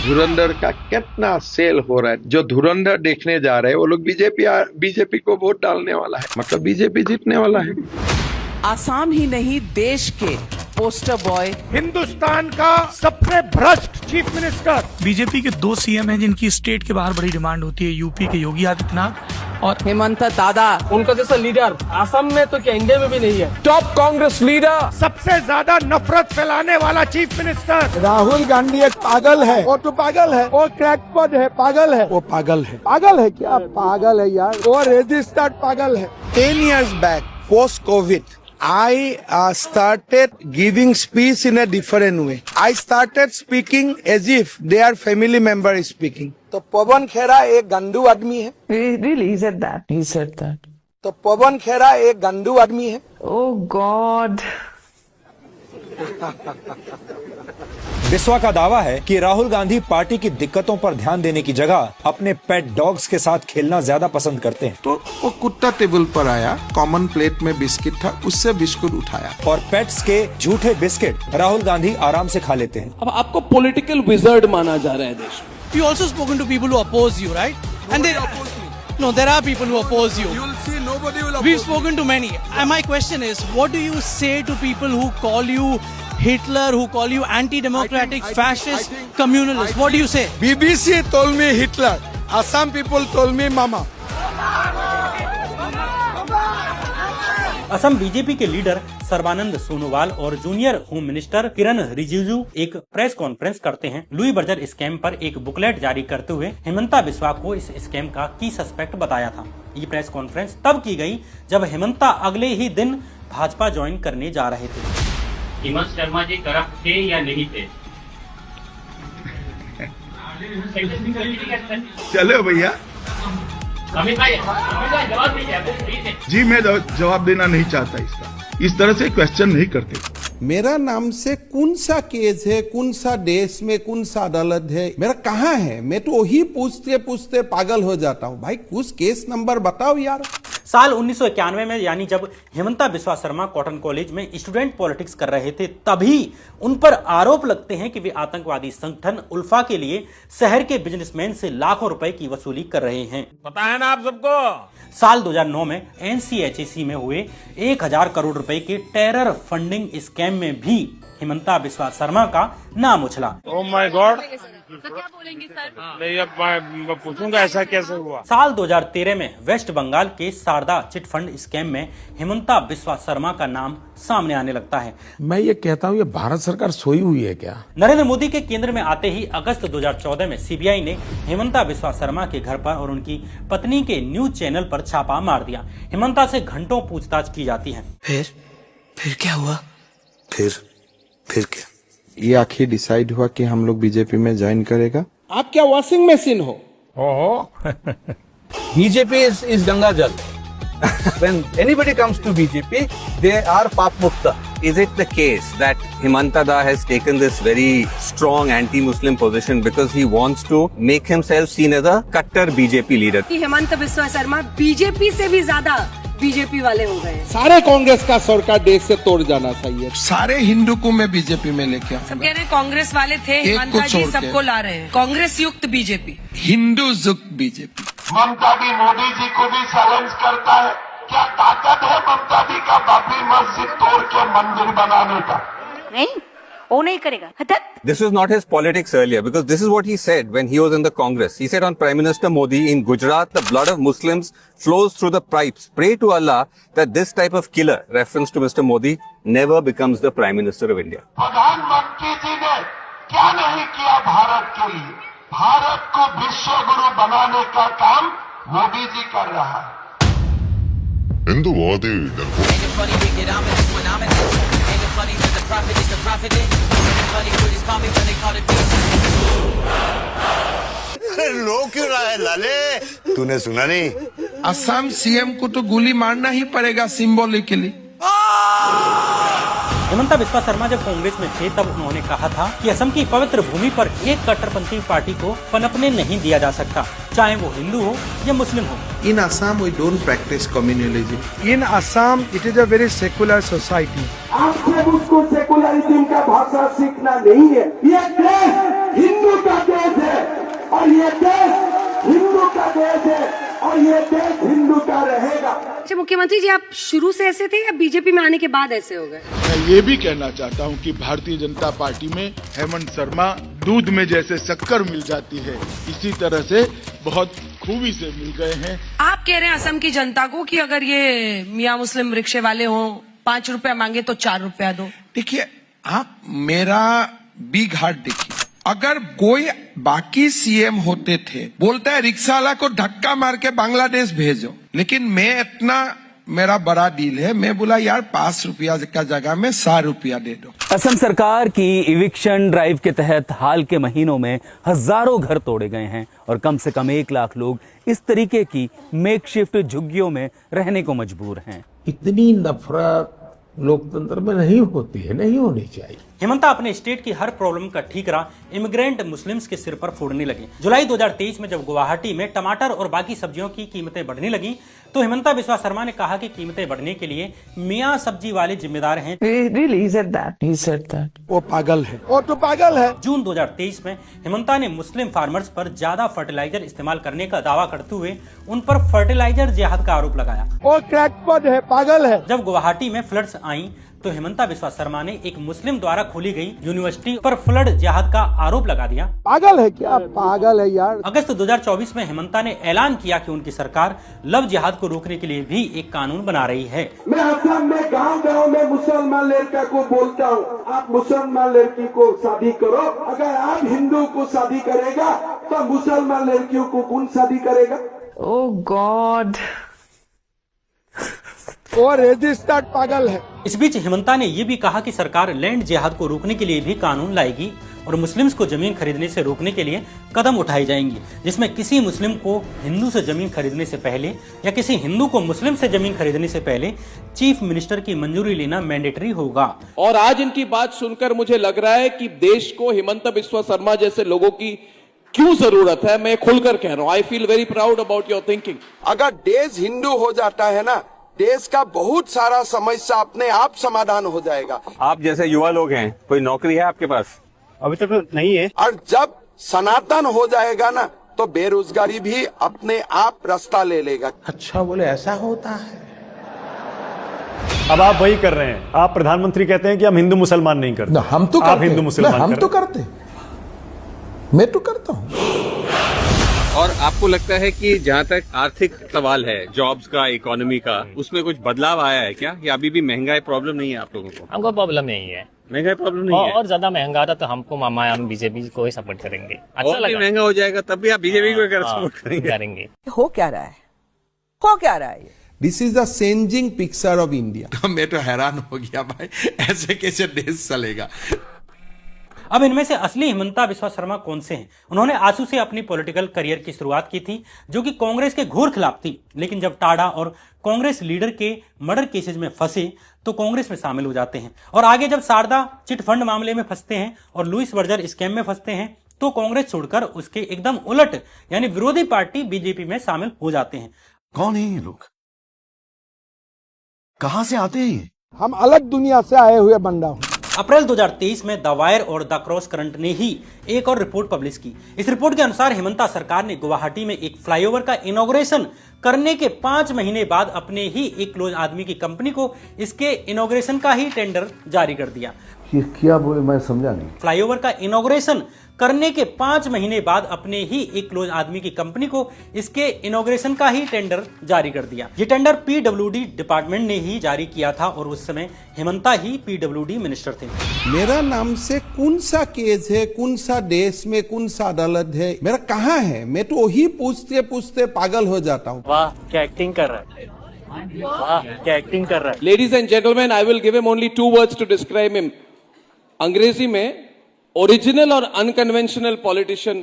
धुरंधर का कितना सेल हो रहा है। जो धुरंधर देखने जा रहे हैं वो लोग बीजेपी को वोट डालने वाला है, मतलब बीजेपी जीतने वाला है। आसाम ही नहीं देश के पोस्टर बॉय, हिंदुस्तान का सबसे भ्रष्ट चीफ मिनिस्टर। बीजेपी के 2 सीएम हैं जिनकी स्टेट के बाहर बड़ी डिमांड होती है, यूपी के योगी आदित्यनाथ और हेमंत दादा। उनका जैसा लीडर आसाम में तो क्या इंडिया में भी नहीं है। टॉप कांग्रेस लीडर, सबसे ज्यादा नफरत फैलाने वाला चीफ मिनिस्टर। राहुल गांधी एक पागल है, वो तो पागल है, वो क्रैकपॉट है, पागल है, वो पागल है। पागल है क्या? पागल है यार, वो रजिस्टर्ड पागल है। 10 years back, post COVID, I started giving speech in a different way. I started speaking as if their family member is speaking. तो पवन खेरा एक गंदू आदमी है। Really, he said that. He said that. तो पवन खेरा एक गंदू आदमी है। Oh God. बिस्वा का दावा है कि राहुल गांधी पार्टी की दिक्कतों पर ध्यान देने की जगह अपने पेट डॉग्स के साथ खेलना ज्यादा पसंद करते हैं। तो वो कुत्ता टेबल पर आया, कॉमन प्लेट में बिस्किट था, उससे बिस्कुट उठाया और पेट्स के झूठे बिस्किट राहुल गांधी आराम से खा लेते हैं। अब आपको पॉलिटिकल विजर्ड माना जा रहा है देश में। You also spoken to people who oppose you, right? And they oppose me. No, there are people who oppose you. You will see nobody will oppose. We've spoken to many. And my question is, what do you say to people who call you Hitler, who call you anti-democratic, fascist, communalist? What do you say? BBC told me Hitler. Assam people told me Mama. Assam BJP के leader Sarbananda Sonowal और junior home minister किरण रिजिजू एक press conference करते हैं। Louis Berger scam पर एक booklet जारी करते हुए हेमंता बिस्वा को इस स्कैम का की सस्पेक्ट बताया था। ये प्रेस कॉन्फ्रेंस तब की गई जब हेमंता अगले ही दिन भाजपा ज्वाइन करने जा रहे थे। हेमंत शर्मा जी करप्ट थे या नहीं थे? चलो भैया, अमित भाई जवाब दीजिए। जी मैं जवाब देना नहीं चाहता इसका। इस तरह से क्वेश्चन नहीं करते। मेरा नाम से कौन सा केस है, कौन सा देश में कौन सा अदालत है, मेरा कहाँ है? मैं तो वही पूछते पूछते पागल हो जाता हूँ। भाई कुछ केस नंबर बताओ यार। साल 1991 में यानी जब हेमंता बिस्वा शर्मा कॉटन कॉलेज में स्टूडेंट पॉलिटिक्स कर रहे थे, तभी उन पर आरोप लगते हैं कि वे आतंकवादी संगठन उल्फा के लिए शहर के बिजनेसमैन से लाखों रुपए की वसूली कर रहे हैं। पता है ना आप सबको। साल 2009 में एनसीएचसी में हुए 1000 करोड़ रुपए के टेरर फंडिंग स्कैम में भी हेमंता बिस्वा शर्मा का नाम उछला। ओह माय गॉड, क्या बोलेंगे सर? नहीं, अब मैं पूछूंगा ऐसा कैसे हुआ। साल 2013 में वेस्ट बंगाल के शारदा चिट फंड स्कैम में हेमंता बिस्वा शर्मा का नाम सामने आने लगता है। मैं ये कहता हूँ, ये भारत सरकार सोई हुई है क्या? नरेंद्र मोदी के केंद्र में आते ही अगस्त 2014 में सीबीआई ने हेमंता बिस्वा शर्मा के घर पर और उनकी पत्नी के न्यूज चैनल पर छापा मार दिया। हेमंता से घंटों पूछताछ की जाती है। फिर क्या हुआ? फिर क्या? ये आखिर डिसाइड हुआ कि हम लोग बीजेपी में ज्वाइन करेगा। आप क्या वॉशिंग मशीन हो? बीजेपी इज गंगा जल। When anybody comes to BJP, they are paap mukta. Is it the case that Hemanta Da has taken this very strong anti-Muslim position because he wants to make himself seen as a Kattar BJP leader? कि Hemant Biswa Sharma BJP से भी ज्यादा BJP वाले हो गए। सारे कांग्रेस का सरकार देश से तोड़ जाना चाहिए। सारे हिंदू को मैं बीजेपी में लेके आऊंगा। सब कह रहे कांग्रेस वाले थे, हेमंता जी सबको ला रहे हैं। कांग्रेस युक्त बीजेपी, हिंदू युक्त बीजेपी। ममता दी मोदी जी को भी चैलेंज करता है। क्या ताकत है ममता दी का बाबरी मस्जिद तोड़ के मंदिर बनाने का? नहीं, वो नहीं करेगा। This was not his politics earlier because this is what he said when he was in the Congress. He said on Prime Minister Modi, in Gujarat, the blood of Muslims flows through the pipes. Pray to Allah that this type of killer, reference to Mr. Modi, never becomes the Prime Minister of India. प्रधानमंत्री जी ने क्या नहीं किया भारत के लिए? भारत को विश्व गुरु बनाने का काम मोदी जी कर रहा है। हिंदू बहुत ही रो क्यों रहा है लाले? तूने सुना नहीं? असम सीएम को तो गोली मारना ही पड़ेगा सिंबॉलिकली। हेमंता बिस्वा शर्मा जब कांग्रेस में थे तब उन्होंने कहा था कि असम की पवित्र भूमि पर एक कट्टरपंथी पार्टी को पनपने नहीं दिया जा सकता, चाहे वो हिंदू हो या मुस्लिम हो। In Assam we don't practice communalism. In Assam it is a very secular society. आपसे मुझको सेकुलरिज्म का भाषा सीखना नहीं है। ये देश हिंदू का देश और ये देश हिंदू का देश है और ये देश हिंदू का रहेगा। अच्छा मुख्यमंत्री जी, आप शुरू से ऐसे थे या बीजेपी में आने के बाद ऐसे हो गए? मैं ये भी कहना चाहता हूँ कि भारतीय जनता पार्टी में हेमंत शर्मा दूध में जैसे शक्कर मिल जाती है, इसी तरह से बहुत खूबी से मिल गए हैं। आप कह रहे हैं असम की जनता को कि अगर ये मियाँ मुस्लिम रिक्शे वाले हों 5 रुपया मांगे तो 4 रुपया दो। देखिए, आप मेरा बिग हार्ट देखिए, अगर कोई बाकी सीएम होते थे, बोलता है रिक्शा वाला को धक्का मार के बांग्लादेश भेजो, लेकिन मैं इतना मेरा बड़ा डील है, मैं बोला यार 5 रुपया का जगह में 100 रुपया दे दो। असम सरकार की इविक्शन ड्राइव के तहत हाल के महीनों में हजारों घर तोड़े गए हैं और कम से कम 1 लाख लोग इस तरीके की मेकशिफ्ट झुग्गियों में रहने को मजबूर हैं। इतनी नफरत लोकतंत्र में नहीं होती है, नहीं होनी चाहिए। हेमंता अपने स्टेट की हर प्रॉब्लम का ठीकरा इमिग्रेंट मुस्लिम्स के सिर पर फोड़ने लगे। जुलाई 2023 में जब गुवाहाटी में टमाटर और बाकी सब्जियों की कीमतें बढ़ने लगी तो हेमंता बिस्वा शर्मा ने कहा कि कीमतें बढ़ने के लिए मियाँ सब्जी वाले जिम्मेदार हैं। वो पागल है, वो तो पागल है। जून 2023 में हेमंता ने मुस्लिम फार्मर्स पर ज्यादा फर्टिलाइजर इस्तेमाल करने का दावा करते हुए उन पर फर्टिलाइजर जिहाद का आरोप लगाया। वो क्रैकपॉट है, पागल है। जब गुवाहाटी में फ्लड्स आई तो हेमंता बिस्वा शर्मा ने एक मुस्लिम द्वारा खोली गई यूनिवर्सिटी पर फ्लड जिहाद का आरोप लगा दिया। पागल है क्या? पागल है यार। अगस्त 2024 में हेमंता ने ऐलान किया कि उनकी सरकार लव जिहाद को रोकने के लिए भी एक कानून बना रही है। मैं असम में गांव-गांव में मुसलमान लड़का को बोलता हूँ, आप मुसलमान लड़की को शादी करो। अगर आप हिंदू को शादी करेगा तो मुसलमान लड़कियों को कौन शादी करेगा? ओह गॉड, वो रजिस्टर्ड पागल है। इस बीच हेमंता ने ये भी कहा कि सरकार लैंड जिहाद को रोकने के लिए भी कानून लाएगी और मुस्लिम्स को जमीन खरीदने से रोकने के लिए कदम उठाए जाएंगे, जिसमें किसी मुस्लिम को हिंदू से जमीन खरीदने से पहले या किसी हिंदू को मुस्लिम से जमीन खरीदने से पहले चीफ मिनिस्टर की मंजूरी लेना मैंडेटरी होगा। और आज इनकी बात सुनकर मुझे लग रहा है कि देश को हेमंता बिस्वा शर्मा जैसे लोगों की क्यों जरूरत है। मैं खुलकर कह रहा हूँ, I feel very proud about your thinking. अगर देश हिंदू हो जाता है ना, देश का बहुत सारा समस्या अपने आप समाधान हो जाएगा। आप जैसे युवा लोग हैं, कोई नौकरी है आपके पास? अभी तक तो नहीं है। और जब सनातन हो जाएगा ना तो बेरोजगारी भी अपने आप रास्ता ले लेगा। अच्छा बोले, ऐसा होता है। अब आप वही कर रहे हैं। आप प्रधानमंत्री कहते हैं कि हम हिंदू मुसलमान नहीं करते। हम तो आप हिंदू मुसलमान हम तो करते, मैं तो करता हूँ। और आपको लगता है कि जहाँ तक आर्थिक सवाल है, जॉब्स का, इकोनॉमी का, उसमें कुछ बदलाव आया है क्या, या अभी भी महंगाई प्रॉब्लम नहीं है आप लोगों को? हमको प्रॉब्लम नहीं है, महंगाई प्रॉब्लम नहीं है। और ज्यादा महंगा आता तो हमको मामा, हम बीजेपी को ही सपोर्ट करेंगे। अच्छा और भी महंगा हो जाएगा तब भी आप बीजेपी को सपोर्ट करेंगे। हो क्या रहा है, हो क्या रहा है? This is the changing picture of India. मैं तो हैरान हो गया भाई, ऐसे कैसे देश चलेगा। अब इनमें से असली हेमंता बिस्वा शर्मा कौन से हैं? उन्होंने आंसू से अपनी पॉलिटिकल करियर की शुरुआत की थी, जो कि कांग्रेस के घोर खिलाफ थी, लेकिन जब टाडा और कांग्रेस लीडर के मर्डर केसेस में फंसे तो कांग्रेस में शामिल हो जाते हैं और आगे जब शारदा चिट फंड मामले में फंसते हैं और लुइस बर्जर स्कैम में फंसते हैं तो कांग्रेस छोड़कर उसके एकदम उलट यानी विरोधी पार्टी बीजेपी में शामिल हो जाते हैं। कौन है ये लोग, कहां से आते हैं? हम अलग दुनिया से आए हुए बंदा हूँ। अप्रैल 2023 में द वायर और द क्रॉस करंट ने ही एक और रिपोर्ट पब्लिश की। इस रिपोर्ट के अनुसार हेमंता सरकार ने गुवाहाटी में एक फ्लाईओवर का इनॉग्रेशन करने के 5 महीने बाद अपने ही एक क्लोज आदमी की कंपनी को इसके इनॉग्रेशन का ही टेंडर जारी कर दिया। ये क्या बोले, मैं समझा नहीं। फ्लाईओवर का इनॉग्रेशन करने के 5 महीने बाद अपने ही एक क्लोज आदमी की कंपनी को इसके इनॉग्रेशन का ही टेंडर जारी कर दिया। ये टेंडर पीडब्ल्यूडी डिपार्टमेंट ने ही जारी किया था और उस समय हेमंता ही पीडब्ल्यूडी मिनिस्टर थे। मेरा नाम से कौन सा केस है, कौन सा देश में कौन सा अदालत है, मेरा कहाँ है, मैं तो वही पूछते पूछते पागल हो जाता हूँ। वाह क्या एक्टिंग कर रहा है, वाह क्या एक्टिंग कर रहा है। Ladies and gentleman, I will give him only 2 words to describe him. अंग्रेजी में ओरिजिनल और अनकन्वेंशनल पॉलिटिशियन